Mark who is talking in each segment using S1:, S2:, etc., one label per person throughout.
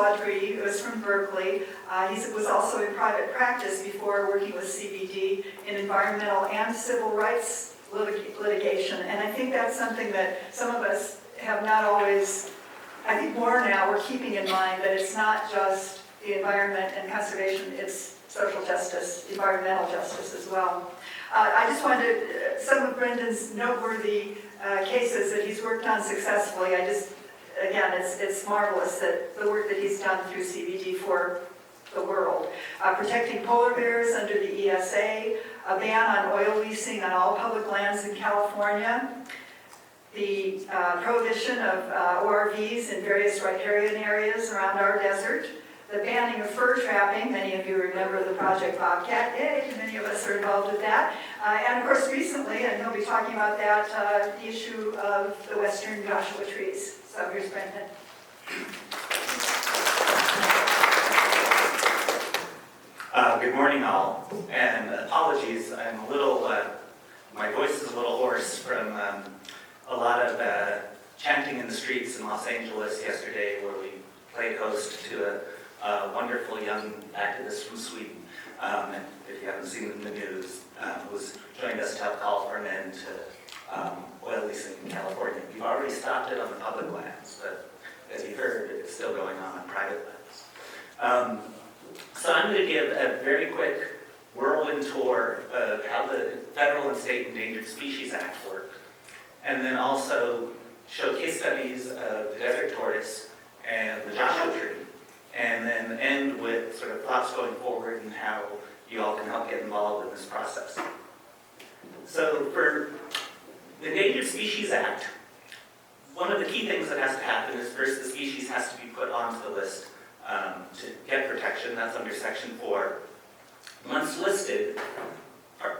S1: law degree. He was from Berkeley. He was also in private practice before working with CBD in environmental and civil rights litigation. And I think that's something that some of us have not always, I think more now we're keeping in mind that it's not just the environment and conservation, it's social justice, environmental justice as well. I just wanted some of Brendan's noteworthy cases that he's worked on successfully. Again, it's marvelous that the work that he's done through CBD for the world. Protecting polar bears under the ESA, a ban on oil leasing on all public lands in California, the prohibition of ORVs in various riparian areas around our desert, the banning of fur trapping. Many of you remember the Project Bobcat. Yay, many of us are involved with that. And of course recently, and he'll be talking about that, the issue of the western Joshua trees. So here's Brendan.
S2: Good morning all, and apologies, I'm a little, my voice is a little hoarse from a lot of chanting in the streets in Los Angeles yesterday, where we played host to a wonderful young activist from Sweden, and if you haven't seen in the news, who's joined us to help call for an end to oil leasing in California. We've already stopped it on the public lands, but as you heard, it's still going on private lands. So I'm going to give a very quick whirlwind tour of how the Federal and State Endangered Species Act work, and then also show case studies of the desert tortoise and the Joshua tree, and then end with sort of thoughts going forward and how you all can help get involved in this process. So for the Endangered Species Act, one of the key things that has to happen is first the species has to be put onto the list to get protection. That's under Section 4. Once listed,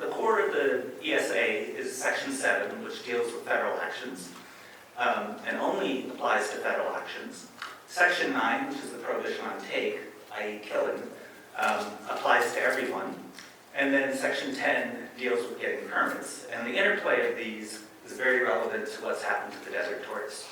S2: the core of the ESA is Section 7, which deals with federal actions, and only applies to federal actions. Section 9, which is the prohibition on take, i.e. killing, applies to everyone. And then Section 10 deals with getting permits. And the interplay of these is very relevant to what's happened to the desert tortoise.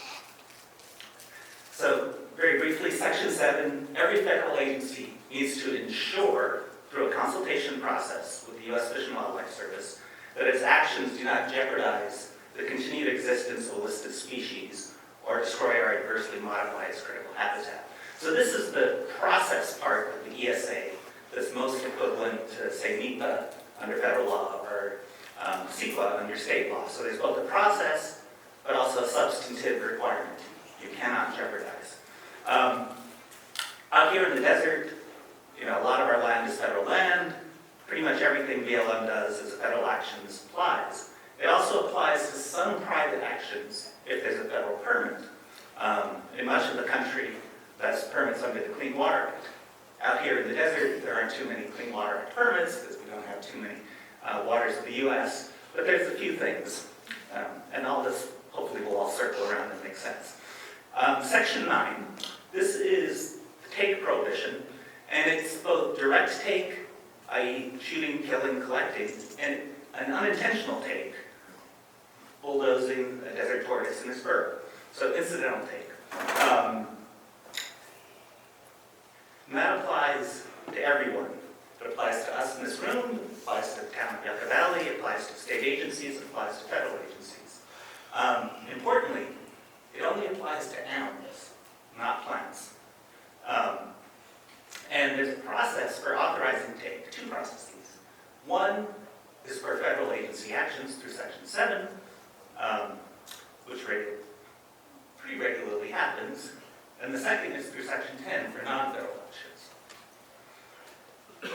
S2: So, very briefly, Section 7, every federal agency needs to ensure, through a consultation process with the U.S. Fish and Wildlife Service, that its actions do not jeopardize the continued existence of a listed species or destroy or adversely modify its critical habitat. So this is the process part of the ESA that's most equivalent to, say, NEPA under federal law or Ceqa under state law. So there's both a process, but also a substantive requirement. You cannot jeopardize. Out here in the desert, a lot of our land is federal land. Pretty much everything BLM does as federal actions applies. It also applies to some private actions if there's a federal permit. In much of the country, that's permits under the Clean Water Act. Out here in the desert, there aren't too many Clean Water Act permits because we don't have too many waters of the U.S., but there's a few things. And all this, hopefully, will all circle around and make sense. Section 9, this is the take prohibition, and it's both direct take, i.e. shooting, killing, collecting, and an unintentional take, bulldozing a desert tortoise in its fur. So incidental take. And that applies to everyone. It applies to us in this room, it applies to the town of Yucca Valley, it applies to state agencies, it applies to federal agencies. Importantly, it only applies to animals, not plants. And there's a process for authorizing take, two processes. One is for federal agency actions through Section 7, which pretty regularly happens. And the second is through Section 10 for non-federal actions. The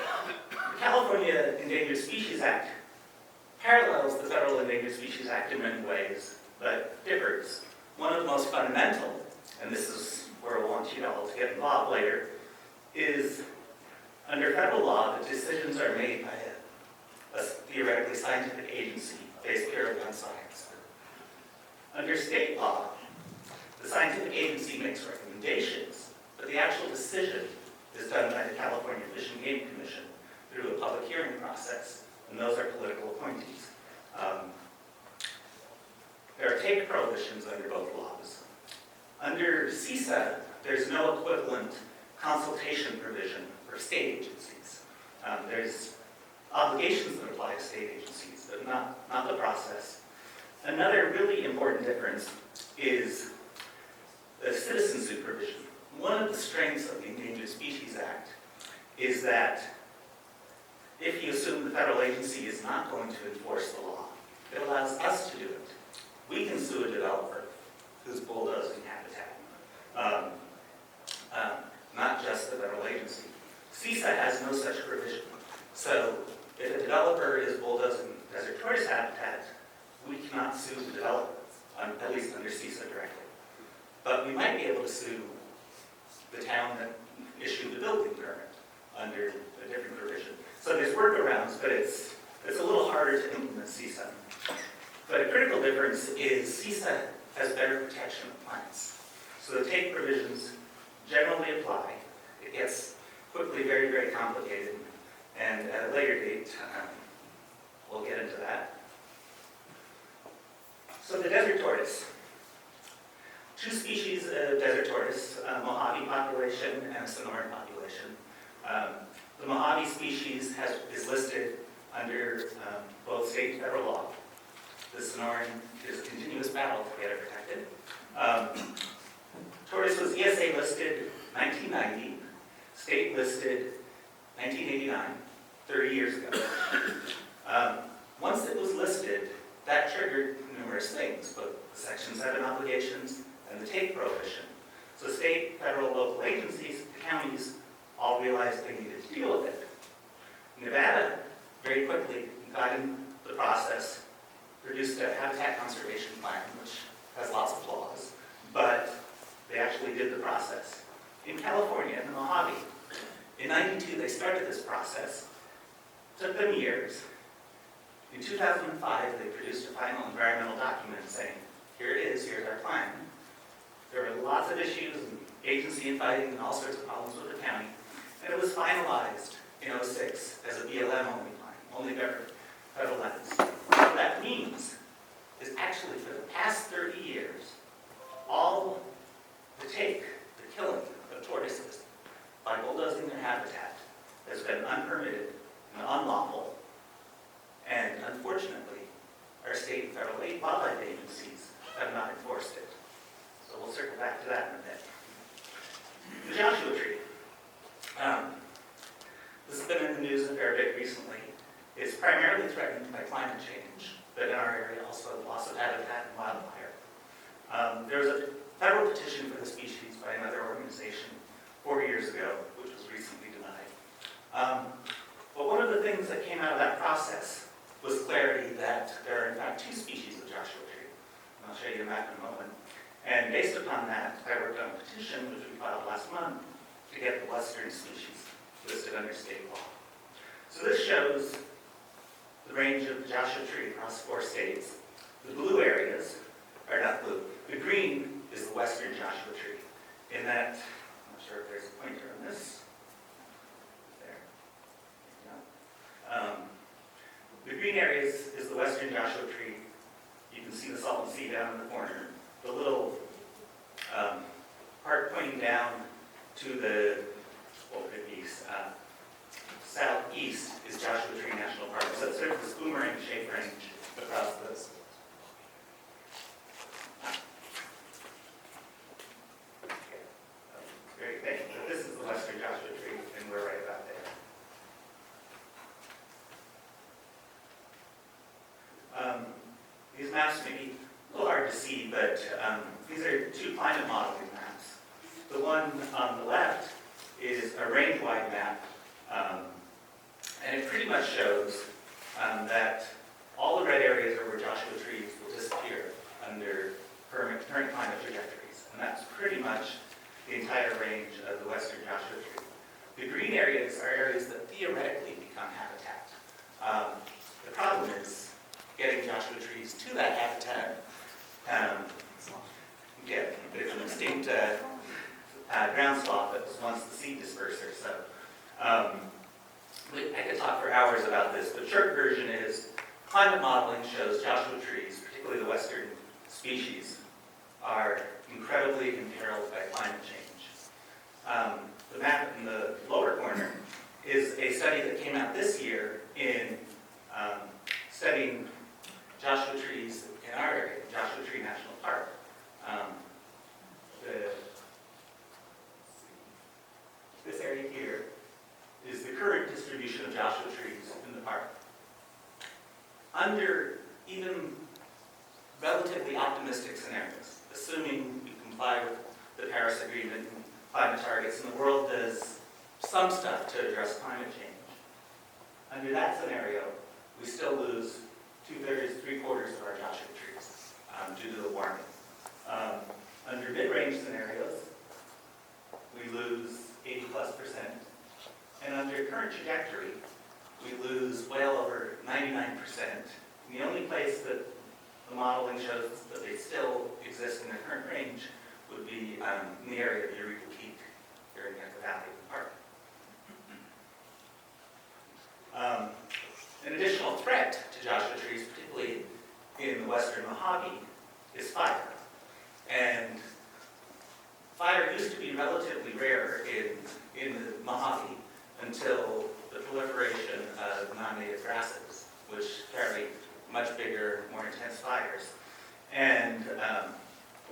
S2: California Endangered Species Act parallels the Federal Endangered Species Act in many ways, but differs. One of the most fundamental, and this is where I want you all to get involved later, is under federal law, the decisions are made by a theoretically scientific agency based purely on science. Under state law, the scientific agency makes recommendations, but the actual decision is done by the California Fish and Game Commission through a public hearing process, and those are political appointees. There are take prohibitions under both laws. Under CISA, there's no equivalent consultation provision for state agencies. There's obligations that apply to state agencies, but not the process. Another really important difference is the citizen supervision. One of the strengths of the Endangered Species Act is that if you assume the federal agency is not going to enforce the law, it allows us to do it. We can sue a developer who's bulldozing habitat, not just the federal agency. Ceqa has no such provision. So if a developer is bulldozing desert tortoise habitat, we cannot sue the developer, at least under Ceqa directly. But we might be able to sue the town that issued the building permit under a different provision. So there's workarounds, but it's a little harder to implement Ceqa. But a critical difference is Ceqa has better protection of plants. So the take provisions generally apply. It gets quickly very, very complicated, and at a later date, we'll get into that. So the desert tortoise. 2 species of desert tortoise, Mojave population and a Sonoran population. The Mojave species is listed under both state and federal law. The Sonoran is a continuous battle to get it protected. Tortoise was ESA listed 1990, state listed 1989, 30 years ago. Once it was listed, that triggered numerous things, both the Section 7 obligations and the take prohibition. So state, federal, local agencies, the counties, all realized they needed to deal with it. Nevada very quickly got in the process, produced a habitat conservation plan, which has lots of flaws, but they actually did the process. In California, in the Mojave, in '92 they started this process. Took them years. In 2005, they produced a final environmental document saying, here it is, here's our plan. There were lots of issues and agency infighting and all sorts of problems with the county. And it was finalized in '06 as a BLM only plan, only federal lands. What that means is actually for the past 30 years, all the killing of tortoises by bulldozing their habitat has been unpermitted and unlawful. And unfortunately, our state and federal wildlife agencies have not enforced it. So we'll circle back to that in a bit. The Joshua Tree. This has been in the news a fair bit recently. It's primarily threatened by climate change, but in our area also loss of habitat and wildfire. There was a federal petition for the species by another organization 4 years ago, which was recently denied. But one of the things that came out of that process was clarity that there are in fact 2 species of Joshua tree. And I'll show you a map in a moment. And based upon that, I worked on a petition, which we filed last month, to get the western species listed under state law. So this shows the range of the Joshua tree across 4 states. The blue areas are not blue. The green is the western Joshua tree. In that, I'm not sure if there's a pointer on this. There. Yeah. The green areas is the western Joshua tree. You can see the Salton Sea down in the corner. The little part pointing down to the, what would it be, southeast is Joshua Tree National Park. So it's sort of this boomerang-shaped range across this. Very faint, but this is the western Joshua Tree, and we're right about there. These maps may be a little hard to see, but these are 2 climate modeling maps. The one on the left is a range-wide map, and it pretty much shows that all the red areas are where Joshua trees will disappear under current climate trajectories, and that's pretty much the entire range of the western Joshua tree. The green areas are areas that theoretically become habitat. The problem is getting Joshua trees to that habitat. There's an extinct ground sloth that was once the seed disperser. So I could talk for hours about this, but short version is climate modeling shows Joshua trees, particularly the western species, are incredibly imperiled by climate change. The map in the lower corner is a study that came out this year in studying Joshua trees in our area, Joshua Tree National Park. This area here is the current distribution of Joshua trees in the park. Under even relatively optimistic scenarios, assuming we comply with the Paris Agreement and climate targets, and the world does some stuff to address climate change, under that scenario, we still lose 2/3, 3/4 of our Joshua trees due to the warming. Under mid-range scenarios, we lose 80+%. And under current trajectory, we lose well over 99%. And the only place that the modeling shows that they still exist in the current range would be in the area of Eureka Peak, here near the valley of the park. An additional threat to Joshua trees, particularly in the western Mojave, is fire. And fire used to be relatively rare in the Mojave until the proliferation of non-native grasses, which carry much bigger, more intense fires. And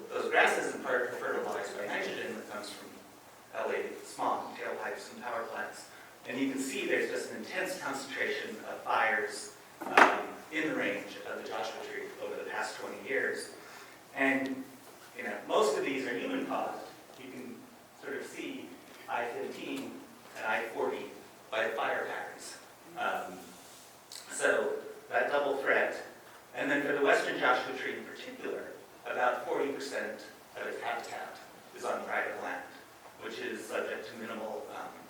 S2: those grasses, in part, are fertilized by nitrogen that comes from LA smog, tailpipes, and power plants. And you can see there's just an intense concentration of fires in the range of the Joshua tree over the past 20 years. And most of these are human-caused. You can sort of see I-15 and I-40 by the fire patterns. So that double threat. And then for the western Joshua tree in particular, about 40% of its habitat is on private land, which is subject to minimal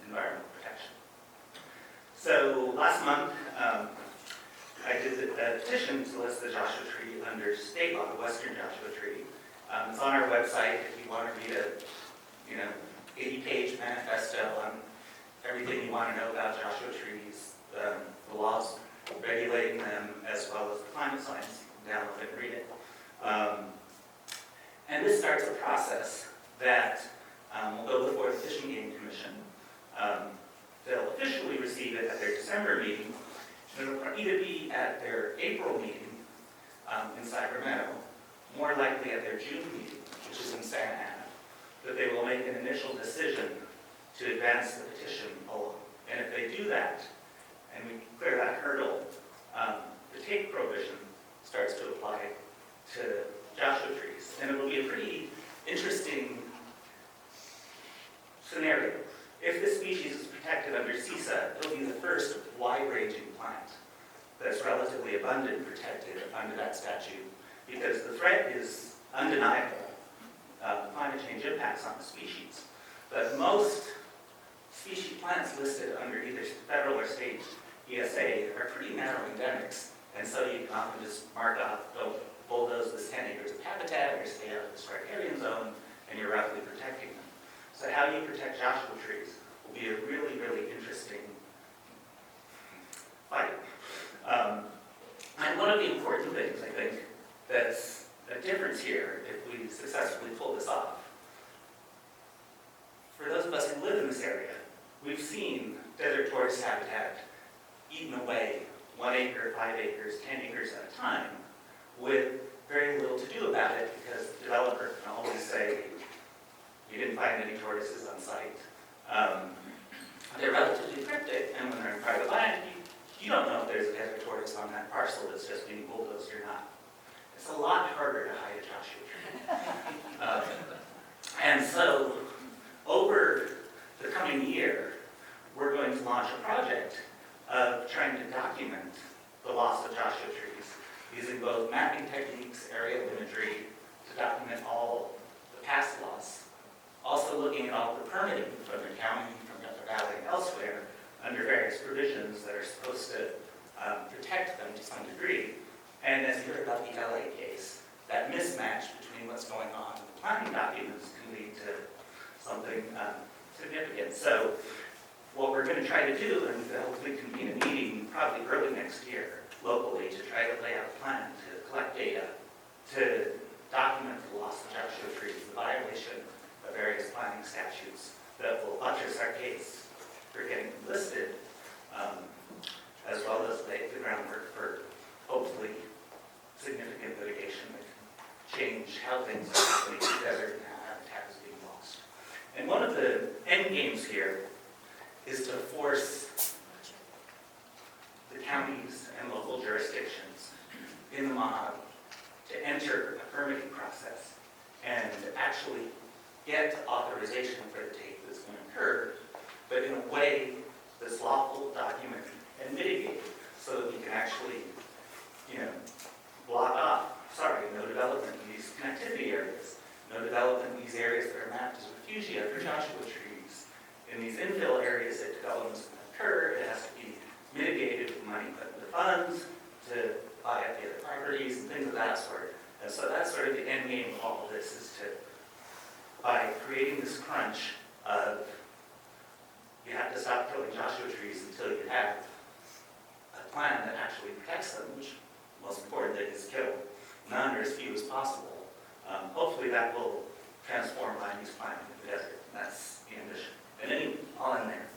S2: environmental protection. So last month, I did a petition to list the Joshua tree under state law, the western Joshua tree. It's on our website if you want to read a 80-page manifesto on everything you want to know about Joshua trees, the laws regulating them, as well as the climate science. You can download it and read it. And this starts a process that will go before the Fish and Game Commission. They'll officially receive it at their December meeting, and it'll either be at their April meeting in Sacramento, more likely at their June meeting, which is in Santa Ana, that they will make an initial decision to advance the petition along. And if they do that, and we clear that hurdle, the take prohibition starts to apply to Joshua trees. And it will be a pretty interesting scenario. If this species is protected under Ceqa, it'll be the first wide-ranging plant that's relatively abundant and protected under that statute, because the threat is undeniable. Climate change impacts on the species. But most species plants listed under either federal or state ESA are pretty narrow endemics, and so you can often just mark off, don't bulldoze this 10 acres of habitat, or stay out of the riparian zone, and you're roughly protecting them. So how do you protect Joshua trees will be a really, really interesting fight. And one of the important things, I think, that's a difference here, if we successfully pull this off, for those of us who live in this area, we've seen desert tortoise habitat eaten away 1 acre, 5 acres, 10 acres at a time, with very little to do about it, because the developer can always say, you didn't find any tortoises on site. They're relatively cryptic, and when they're in private land, you don't know if there's a desert tortoise on that parcel that's just being bulldozed or not. It's a lot harder to hide a Joshua tree. And so, over the coming year, we're going to launch a project of trying to document the loss of Joshua trees, using both mapping techniques, aerial imagery, to document all the past loss. Also looking at all the permitting from the county, from Yucca Valley, and elsewhere, under various provisions that are supposed to protect them to some degree. And as you heard about the LA case, that mismatch between what's going on in the planning documents can lead to something significant. So what we're going to try to do, and hopefully convene a meeting probably early next year locally to try to lay out a plan to collect data, to document the loss of Joshua trees, the violation of various planning statutes, that will buttress our case for getting listed, as well as lay the groundwork for hopefully significant litigation that can change how things are happening in the desert and how habitat is being lost. And one of the end games here is to force the counties and local jurisdictions in the Mojave to enter a permitting process and actually get authorization for the take that's going to occur, but in a way that's lawful, documented, and mitigated, so that we can actually, block off, no development in these connectivity areas, no development in these areas that are mapped as refugia for Joshua trees. In these infill areas that developments can occur, it has to be mitigated with money put into funds to buy up the other properties and things of that sort. And so that's sort of the end game of all of this, is to, by creating this crunch of, you have to stop killing Joshua trees until you have a plan that actually protects them, which most importantly is kill none or as few as possible. Hopefully that will transform land use planning in the desert. And that's the ambition. And then I'll end there.